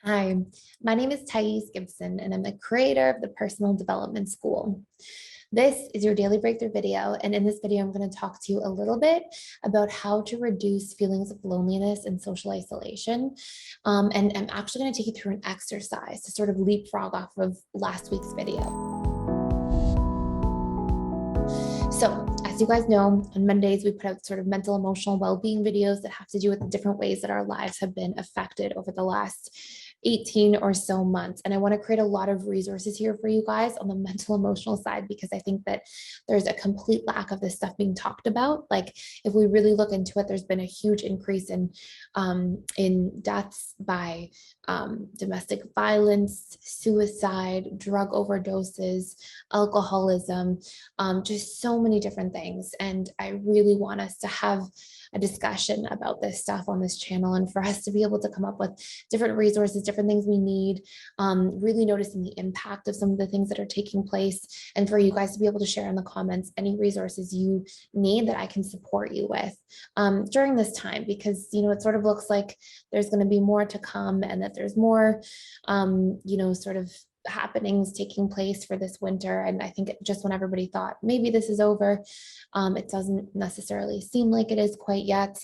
Hi, my name is Gibson, and I'm the creator of the Personal Development School. This is your daily breakthrough video, and in this video, I'm going to talk to you a little bit about how to reduce feelings of loneliness and social isolation. And I'm actually going to take you through an exercise to sort of leapfrog off of last week's video. So, as you guys know, on Mondays, we put out sort of mental, emotional well-being videos that have to do with the different ways that our lives have been affected over the last 18 or so months. And I want to create a lot of resources here for you guys on the mental, emotional side, because I think that there's a complete lack of this stuff being talked about. Like, if we really look into it, there's been a huge increase in deaths by domestic violence, suicide, drug overdoses, alcoholism, just so many different things. And I really want us to have a discussion about this stuff on this channel, and for us to be able to come up with different resources, different things we need, really noticing the impact of some of the things that are taking place, and for you guys to be able to share in the comments any resources you need that I can support you with during this time, because, it sort of looks like there's going to be more to come, and that there's more, sort of happenings taking place for this winter. And I think just when everybody thought maybe this is over, it doesn't necessarily seem like it is quite yet.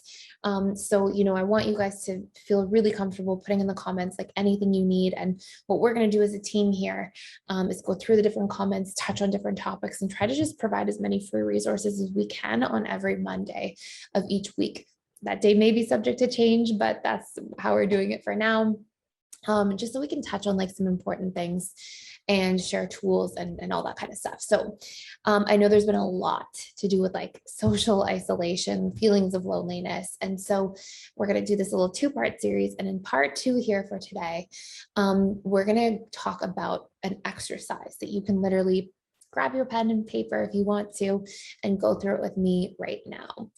So, I want you guys to feel really comfortable putting in the comments like anything you need. And what we're going to do as a team here is go through the different comments, touch on different topics, and try to just provide as many free resources as we can on every Monday of each week. That day may be subject to change, but that's how we're doing it for now. Just so we can touch on like some important things and share tools and all that kind of stuff. So I know there's been a lot to do with like social isolation, feelings of loneliness. And so we're going to do this little two-part series. And in part two here for today, we're going to talk about an exercise that you can literally grab your pen and paper if you want to and go through it with me right now.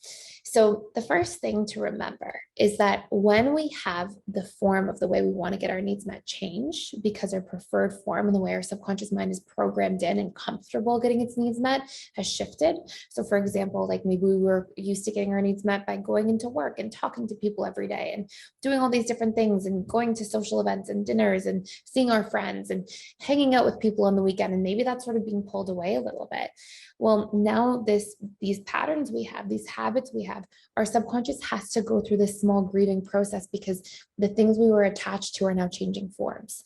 So the first thing to remember is that when we have the form of the way we want to get our needs met change, because our preferred form and the way our subconscious mind is programmed in and comfortable getting its needs met has shifted. So for example, like maybe we were used to getting our needs met by going into work and talking to people every day and doing all these different things and going to social events and dinners and seeing our friends and hanging out with people on the weekend. And maybe that's sort of being pulled away a little bit. Well, now these patterns we have, these habits we have, our subconscious has to go through this small grieving process because the things we were attached to are now changing forms.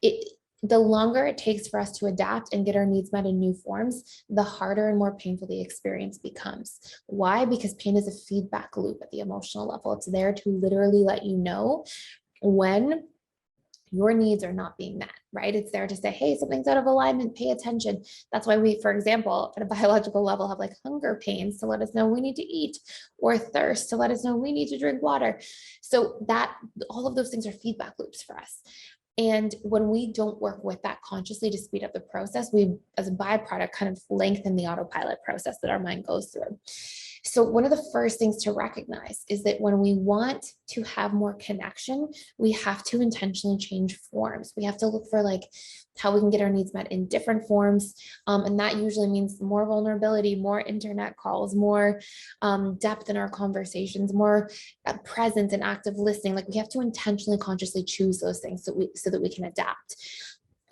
The longer it takes for us to adapt and get our needs met in new forms, the harder and more painful the experience becomes. Why? Because pain is a feedback loop at the emotional level. It's there to literally let you know when your needs are not being met, right? It's there to say, hey, something's out of alignment, pay attention. That's why we, for example, at a biological level, have like hunger pains to let us know we need to eat, or thirst to let us know we need to drink water. So that all of those things are feedback loops for us. And when we don't work with that consciously to speed up the process, we, as a byproduct, kind of lengthen the autopilot process that our mind goes through. So one of the first things to recognize is that when we want to have more connection, we have to intentionally change forms. We have to look for like how we can get our needs met in different forms. And that usually means more vulnerability, more internet calls, more depth in our conversations, more presence and active listening. Like we have to intentionally, consciously choose those things so that we can adapt.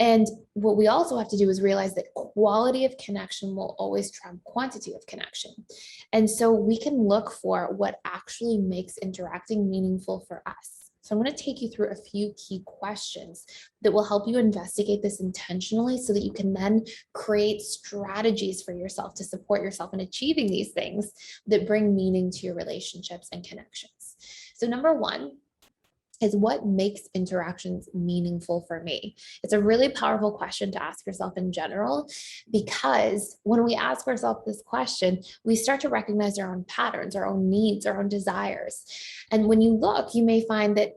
And what we also have to do is realize that quality of connection will always trump quantity of connection. And so we can look for what actually makes interacting meaningful for us. So I'm going to take you through a few key questions that will help you investigate this intentionally so that you can then create strategies for yourself to support yourself in achieving these things that bring meaning to your relationships and connections. So number one is what makes interactions meaningful for me? It's a really powerful question to ask yourself in general, because when we ask ourselves this question, we start to recognize our own patterns, our own needs, our own desires. And when you look, you may find that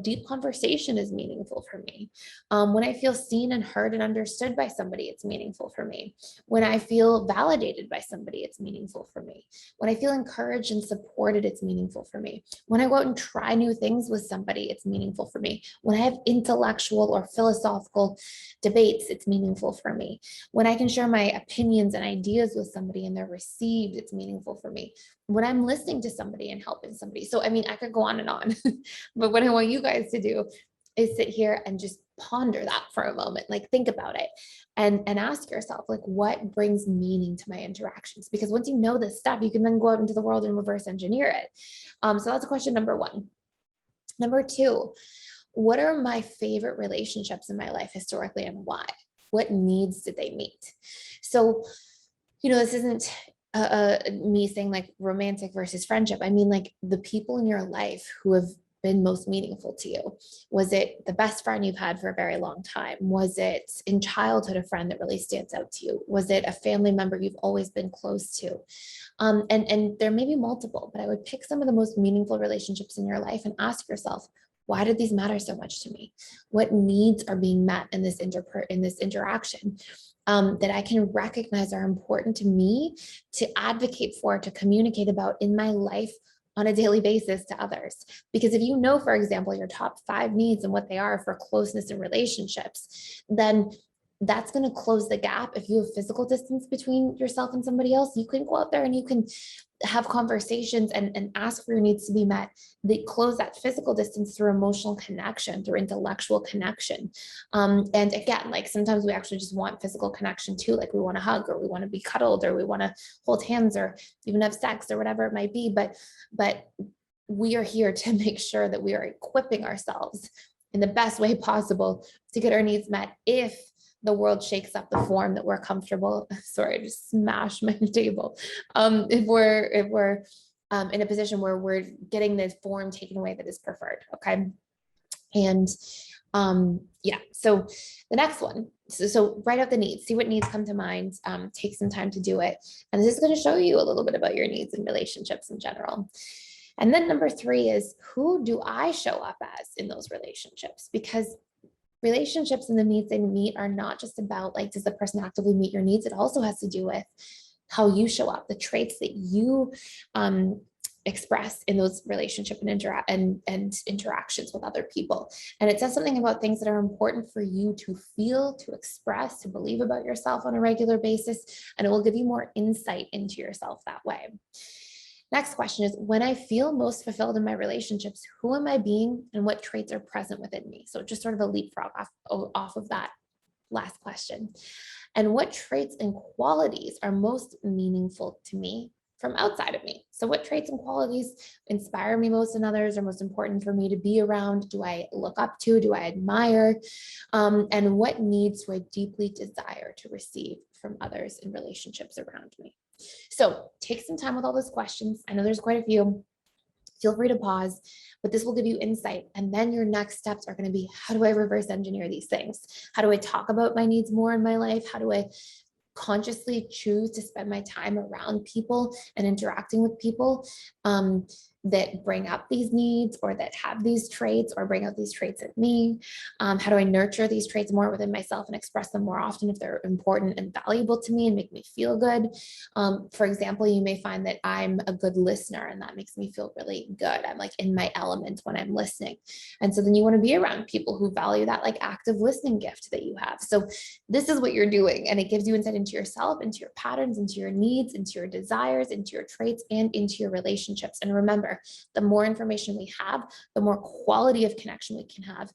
deep conversation is meaningful for me. When I feel seen and heard and understood by somebody, it's meaningful for me. When I feel validated by somebody, it's meaningful for me. When I feel encouraged and supported, it's meaningful for me. When I go out and try new things with somebody, it's meaningful for me. When I have intellectual or philosophical debates, it's meaningful for me. When I can share my opinions and ideas with somebody and they're received, it's meaningful for me. When I'm listening to somebody and helping somebody. So, I mean, I could go on and on, but what I want you guys to do is sit here and just ponder that for a moment, like think about it and ask yourself, like, what brings meaning to my interactions? Because once you know this stuff, you can then go out into the world and reverse engineer it. So that's question number one. Number two, what are my favorite relationships in my life historically and why? What needs did they meet? So, this isn't me saying like romantic versus friendship. I mean, like the people in your life who have been most meaningful to you. Was it the best friend you've had for a very long time? Was it in childhood a friend that really stands out to you? Was it a family member you've always been close to? And there may be multiple, but I would pick some of the most meaningful relationships in your life and ask yourself, why did these matter so much to me? What needs are being met in this interaction that I can recognize are important to me to advocate for, to communicate about in my life on a daily basis to others? Because if you know, for example, your top 5 needs and what they are for closeness and relationships, then that's going to close the gap. If you have physical distance between yourself and somebody else, you can go out there and you can have conversations and ask for your needs to be met. They close that physical distance through emotional connection, through intellectual connection. And again, like sometimes we actually just want physical connection too. Like we want to hug, or we want to be cuddled, or we want to hold hands, or even have sex, or whatever it might be. But we are here to make sure that we are equipping ourselves in the best way possible to get our needs met if the world shakes up the form that we're comfortable. Sorry, I just smashed my table. If we're in a position where we're getting this form taken away that is preferred. Okay. And yeah, so the next one. So write out the needs, see what needs come to mind, take some time to do it. And this is going to show you a little bit about your needs and relationships in general. And then number 3 is, who do I show up as in those relationships? Because relationships and the needs they meet are not just about like, does the person actively meet your needs? It also has to do with how you show up, the traits that you express in those relationship and interactions with other people. And it says something about things that are important for you to feel, to express, to believe about yourself on a regular basis. And it will give you more insight into yourself that way. Next question is, when I feel most fulfilled in my relationships, who am I being and what traits are present within me? So just sort of a leapfrog off of that last question. And what traits and qualities are most meaningful to me from outside of me? So what traits and qualities inspire me most in others, are most important for me to be around? Do I look up to? Do I admire? And what needs do I deeply desire to receive from others in relationships around me? So take some time with all those questions. I know there's quite a few. Feel free to pause, but this will give you insight. And then your next steps are going to be, how do I reverse engineer these things? How do I talk about my needs more in my life? How do I consciously choose to spend my time around people and interacting with people that bring up these needs, or that have these traits, or bring out these traits in me? How do I nurture these traits more within myself and express them more often if they're important and valuable to me and make me feel good? For example, you may find that I'm a good listener and that makes me feel really good. I'm like in my element when I'm listening. And so then you want to be around people who value that like active listening gift that you have. So this is what you're doing, and it gives you insight into yourself, into your patterns, into your needs, into your desires, into your traits, and into your relationships. And remember, the more information we have, the more quality of connection we can have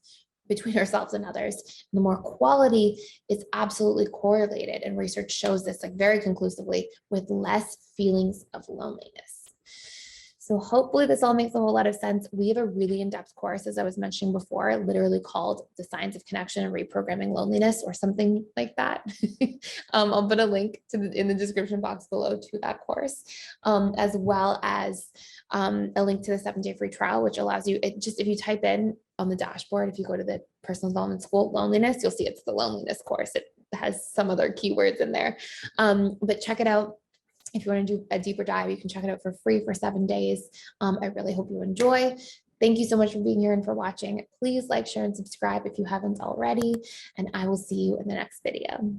between ourselves and others. The more quality is absolutely correlated, and research shows this like very conclusively, with less feelings of loneliness. So hopefully this all makes a whole lot of sense. We have a really in-depth course, as I was mentioning before, literally called The Science of Connection and Reprogramming Loneliness, or something like that. I'll put a link in the description box below to that course, as well as a link to the 7-day free trial, which allows you, if you type in on the dashboard, if you go to the Personal Development School loneliness, you'll see it's the loneliness course. It has some other keywords in there, but check it out. If you want to do a deeper dive, you can check it out for free for 7 days. I really hope you enjoy. Thank you so much for being here and for watching. Please like, share, and subscribe if you haven't already, and I will see you in the next video.